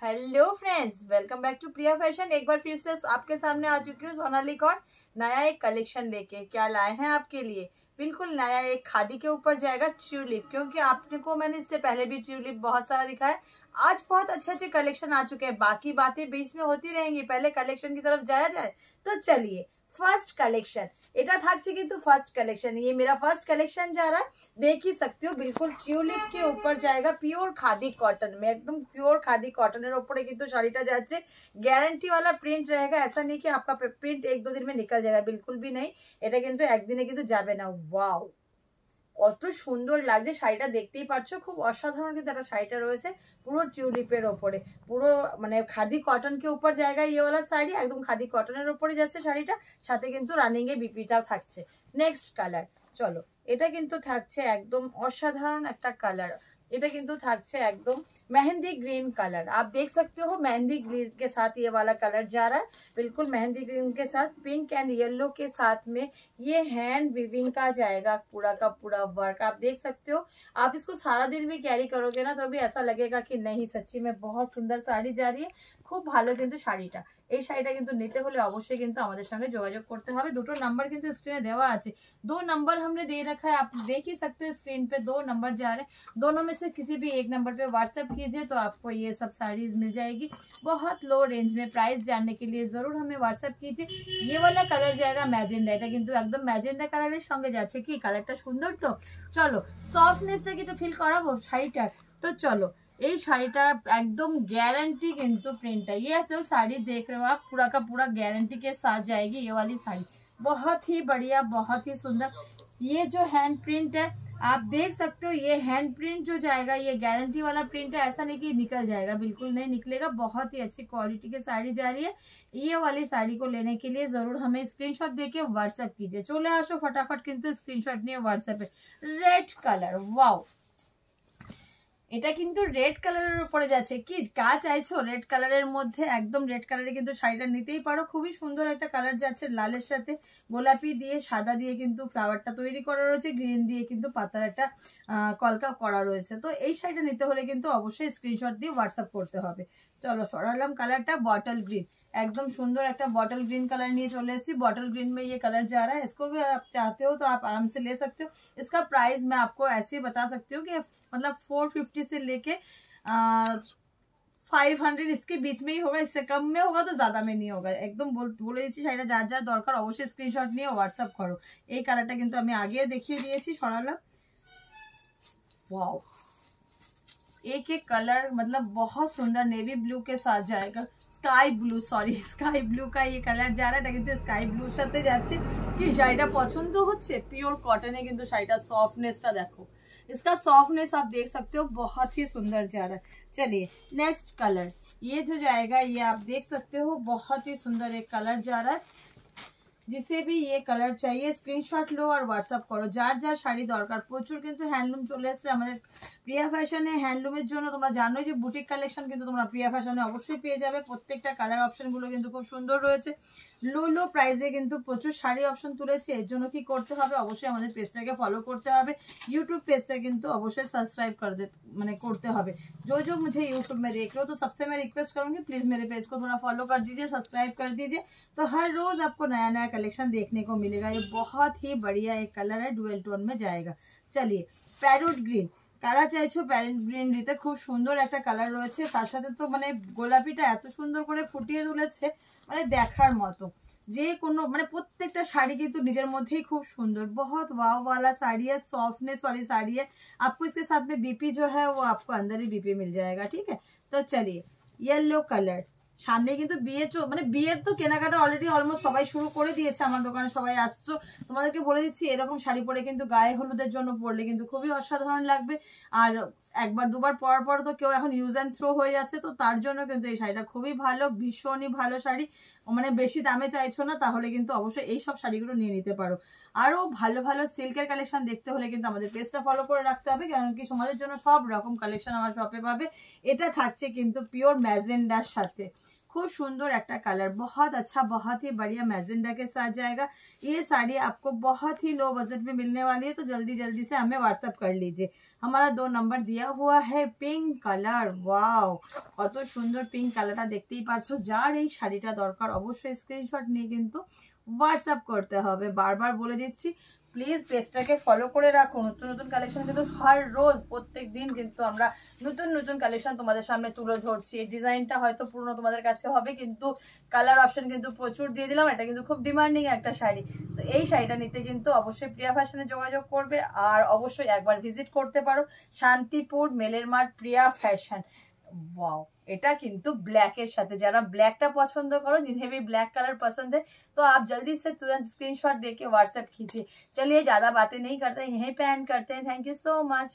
Hello friends, welcome back to Priya fashion. एक बार फिर से आपके सामने आ चुकी हूँ सोनाली कौर नया एक कलेक्शन लेके। क्या लाए हैं आपके लिए? बिल्कुल नया एक खादी के ऊपर जाएगा ट्यूलिप, क्योंकि आपको मैंने इससे पहले भी ट्यूलिप बहुत सारा दिखाया। आज बहुत अच्छे अच्छे कलेक्शन आ चुके हैं, बाकी बातें बीच में होती रहेंगी। पहले कलेक्शन की तरफ जाया जाए तो चलिए। ফার্স্ট কালেকশন এটা থাকছে, কিন্তু ফার্স্ট কালেকশন, ये मेरा फर्स्ट कलेक्शन जा रहा है। देख ही सकते हो, बिल्कुल ट्यूलिप के ऊपर जाएगा प्योर खादी कॉटन में, एकदम प्योर खादी कॉटन ऊपर কিন্তু শাড়িটা যাচ্ছে। গ্যারান্টি वाला প্রিন্ট रहेगा, ऐसा नहीं कि आपका प्रिंट एक दो दिन में निकल जाएगा, बिल्कुल भी नहीं। এটা কিন্তু একদিনে কিন্তু যাবে না। ওয়াও, কত সুন্দর লাগছে শাড়িটা, দেখতেই পাচ্ছ। খুব অসাধারণ কিন্তু একটা শাড়িটা রয়েছে পুরো টিউলিপের ওপরে, পুরো মানে খাদি কটন के ऊपर জায়গা। ये वाला শাড়ি একদম খাদি কটনের ওপরে যাচ্ছে শাড়িটা, সাথে কিন্তু রানিং এ বিপিটাও থাকছে। নেক্সট কালার, চলো। এটা কিন্তু থাকছে একদম অসাধারণ একটা কালার। এটা কিন্তু থাকছে একদम मेहंदी ग्रीन कलर। आप देख सकते हो मेहंदी ग्रीन के साथ ये वाला कलर जा रहा है, बिल्कुल मेहंदी ग्रीन के साथ पिंक एंड येलो के साथ में ये हैंड वीविंग का जाएगा पूरा का पूरा वर्क। आप देख सकते हो, आप इसको सारा दिन भी कैरी करोगे ना तो भी ऐसा लगेगा कि नहीं, सच्ची में बहुत सुंदर साड़ी जा रही है। খুব ভালো কিন্তু শাড়িটা। এই শাড়িটা কিন্তু নিতে হলে অবশ্যই কিন্তু আমাদের সঙ্গে যোগাযোগ করতে হবে। দুটো নাম্বার কিন্তু স্ক্রিনে দেওয়া আছে, दो नंबर हमने दे रखा है, आप देख ही सकते हो स्क्रीन पे 2 नंबर जा रहे हैं। दोनों में से किसी भी एक नंबर पे व्हाट्सएप कीजिए तो आपको ये सब साड़ीज मिल जाएगी बहुत लो रेंज में। प्राइस जानने के लिए जरूर हमें व्हाट्सएप कीजिए। ये वाला कलर जाएगा मैजेंडा, এটা কিন্তু একদম ম্যাজেন্ডা কালারের সঙ্গে যাচ্ছে। কি কালারটা সুন্দর তো। চলো সফটনেসটা কি একটু ফিল করাবো শাড়িটার। তো চলো, এই শাড়িটা एकदम गारंटी किंतु प्रिंट है। ये ऐसे साड़ी देख रहे हो आप, पूरा का पूरा गारंटी के साथ जाएगी ये वाली साड़ी। बहुत ही बढ़िया, बहुत ही सुंदर। ये जो हैंड प्रिंट है आप देख सकते हो, ये हैंड प्रिंट जो जाएगा ये गारंटी वाला प्रिंट है, ऐसा नहीं कि निकल जाएगा, बिल्कुल नहीं निकलेगा। बहुत ही अच्छी क्वालिटी की साड़ी जा रही है। ये वाली साड़ी को लेने के लिए जरूर हमें स्क्रीनशॉट देके व्हाट्सएप कीजिए। चले आसो फटाफट, किंतु स्क्रीनशॉट नहीं व्हाट्सएप पे। रेड कलर, वाओ, এটা কিন্তু রেড কালারের উপরে যাচ্ছে। কি কাজ চাইছো রেড কালারের মধ্যে, একদম রেড কালারে কিন্তু শাড়িটা নিতেই পারো। খুবই সুন্দর একটা কালার যাচ্ছে, লালের সাথে গোলাপি দিয়ে সাদা দিয়ে কিন্তু ফ্লাওয়ারটা তৈরি করা রয়েছে, গ্রিন দিয়ে কিন্তু পাতার একটা কলকা করা রয়েছে। তো এই শাড়িটা নিতে হলে কিন্তু অবশ্যই স্ক্রিনশট দিয়ে হোয়াটসঅ্যাপ করতে হবে। চলো সরালাম কালারটা, बॉटल ग्रीन, एकदम सुंदर एक बॉटल ग्रीन कलर नहीं चले सी। बॉटल ग्रीन में ये कलर जा रहा है, इसको भी आप चाहते हो तो आप आराम से ले सकते हो। इसका प्राइस मैं आपको ऐसे ही बता सकती हूँ कि मतलब 450 से लेके 500 इसके बीच में ही होगा, इससे कम में होगा तो ज्यादा में नहीं होगा। एकदम बोले দিচ্ছি শাড়িটা যার যার দরকার অবশ্যই স্ক্রিনশট নিয়ে হোয়াটসঅ্যাপ করো। এই কালারটা কিন্তু আমি আগে দেখিয়ে দিয়েছি, সরালাম। वाओ, एक एक कलर मतलब बहुत सुंदर, नेवी ब्लू के साथ जाएगा, sky blue, sorry sky blue का ये कलर जा रहा है। কিন্তু স্কাই ব্লুর সাথে যাচ্ছে। কি শাড়িটা পছন্দ হচ্ছে? পিওর কটনে কিন্তু শাড়িটা সফটনেসটা দেখো, इसका सॉफ्टनेस आप देख सकते हो, बहुत ही सुंदर जा रहा है। चलिए नेक्स्ट कलर, ये जो जाएगा ये आप देख सकते हो, बहुत ही सुंदर एक कलर जा रहा है। जिसे भी ये कलर चाहिए स्क्रीनशॉट लो और হোয়াটসঅ্যাপ করো। যার যার শাড়ি দরকার, প্রচুর কিন্তু হ্যান্ডলুম চলে এসেছে আমাদের প্রিয়া ফ্যাশনে। হ্যান্ডলুমের জন্য তোমরা জানোই যে বুটিক কালেকশন কিন্তু তোমরা প্রিয়া ফ্যাশনে অবশ্যই পেয়ে যাবে। প্রত্যেকটা কালার অপশনগুলো কিন্তু খুব সুন্দর রয়েছে। লো লো প্রাইসে কিন্তু প্রচুর শাড়ি অপশন তুলেছে। এর জন্য কি করতে হবে, অবশ্যই আমাদের পেজটাকে ফলো করতে হবে। यूट्यूब पेजটা কিন্তু অবশ্যই सब्सक्राइब कर दे মানে করতে হবে। जो मुझे यूट्यूब में देख रहे हो तो सबसे मैं रिक्वेस्ट करूंगी, प्लीज मेरे पेज को थोड़ा फॉलो कर दीजिए, सब्सक्राइब कर दीजिए। तो हर रोज आपको नया नया कलेक्शन देखने को मिलेगा। ये बहुत ही बढ़िया एक कलर है, डुअल टोन में जाएगा। चलिए প্যারট গ্রিন, কারা চাইছো প্যারট গ্রিন নিতে, খুব সুন্দর একটা কালার রয়েছে। তার সাথে তো মানে গোলাপিটা এত সুন্দর করে ফুটিয়ে তুলেছে, মানে দেখার মতো। যে কোনো মানে প্রত্যেকটা শাড়ি কিন্তু নিজের মধ্যেই খুব সুন্দর। बहुत वाव वाला साड़ी है, सॉफ्टनेस वाली साड़ी है। आपको इसके साथ में बीपी जो है वो आपको अंदर ही बीपी मिल जाएगा, ठीक है। तो चलिए येलो कलर, সামনে কিন্তু বিয়ে মানে বিয়ের তো কেনাকাটা অলরেডি অলমোস্ট সবাই শুরু করে দিয়েছে। আমার দোকানে সবাই আসছো, তোমাদেরকে বলে দিচ্ছি এরকম শাড়ি পরে কিন্তু গায়ে হলুদের জন্য পরলে কিন্তু খুবই অসাধারণ লাগবে। আর একবার দুবার পরার পর তো কেউ এখন ইউজ অ্যান্ড থ্রো হয়ে যাচ্ছে, তো তার জন্য কিন্তু এই শাড়িটা খুবই ভালো, ভীষণই ভালো শাড়ি। মানে বেশি দামে চাইছো না তাহলে কিন্তু অবশ্যই এই সব শাড়িগুলো নিয়ে নিতে পারো। আরো ভালো ভালো সিল্কের কালেকশন দেখতে হলে কিন্তু আমাদের পেজটা ফলো করে রাখতে হবে, কারণ কি তোমাদের জন্য সব রকম কালেকশন আমার শপে পাবে। এটা থাকছে কিন্তু পিওর ম্যাজেন্ডার সাথে, खूब सुंदर एक कलर, बहुत अच्छा, बहुत ही बढ़िया मैजेंडा के साथ जाएगा। ये साड़ी आपको बहुत ही लो बजट में मिलने वाली है, तो जल्दी जल्दी से हमें व्हाट्सअप कर लीजिए। हमारा 2 नंबर दिया हुआ है। पिंक कलर, वाओ কত সুন্দর পিঙ্ক কালারটা দেখতেই পারছো। যার এই শাড়িটা দরকার অবশ্যই স্ক্রিনশট নিয়ে কিন্তু হোয়াটসঅ্যাপ করতে হবে। বারবার বলে দিচ্ছি, প্লিজ পেজটাকে ফলো করে রাখো। নতুন নতুন কালেকশন কিন্তু হর রোজ প্রত্যেক দিন কিন্তু আমরা নতুন নতুন কালেকশন তোমাদের সামনে তুলে ধরছি। এই ডিজাইনটা হয়তো পুরনো তোমাদের কাছে হবে, কিন্তু কালার অপশন কিন্তু প্রচুর দিয়ে দিলাম। এটা কিন্তু খুব ডিমান্ডিং একটা শাড়ি। তো এই শাড়িটা নিতে কিন্তু অবশ্যই প্রিয়া ফ্যাশনে যোগাযোগ করবে, আর অবশ্যই একবার ভিজিট করতে পারো শান্তিপুর মেলের মাঠ প্রিয়া ফ্যাশন। वाओ, এটা কিন্তু ব্ল্যাক এর সাথে, যারা ব্ল্যাকটা পছন্দ করো, जिन्हें भी ब्लैक कलर पसंद है, तो आप जल्दी से तुरंत स्क्रीनशॉट देके व्हाट्सएप कीजिए। चलिए ज्यादा बातें नहीं करते, यहीं पे एंड करते हैं। Thank you so much.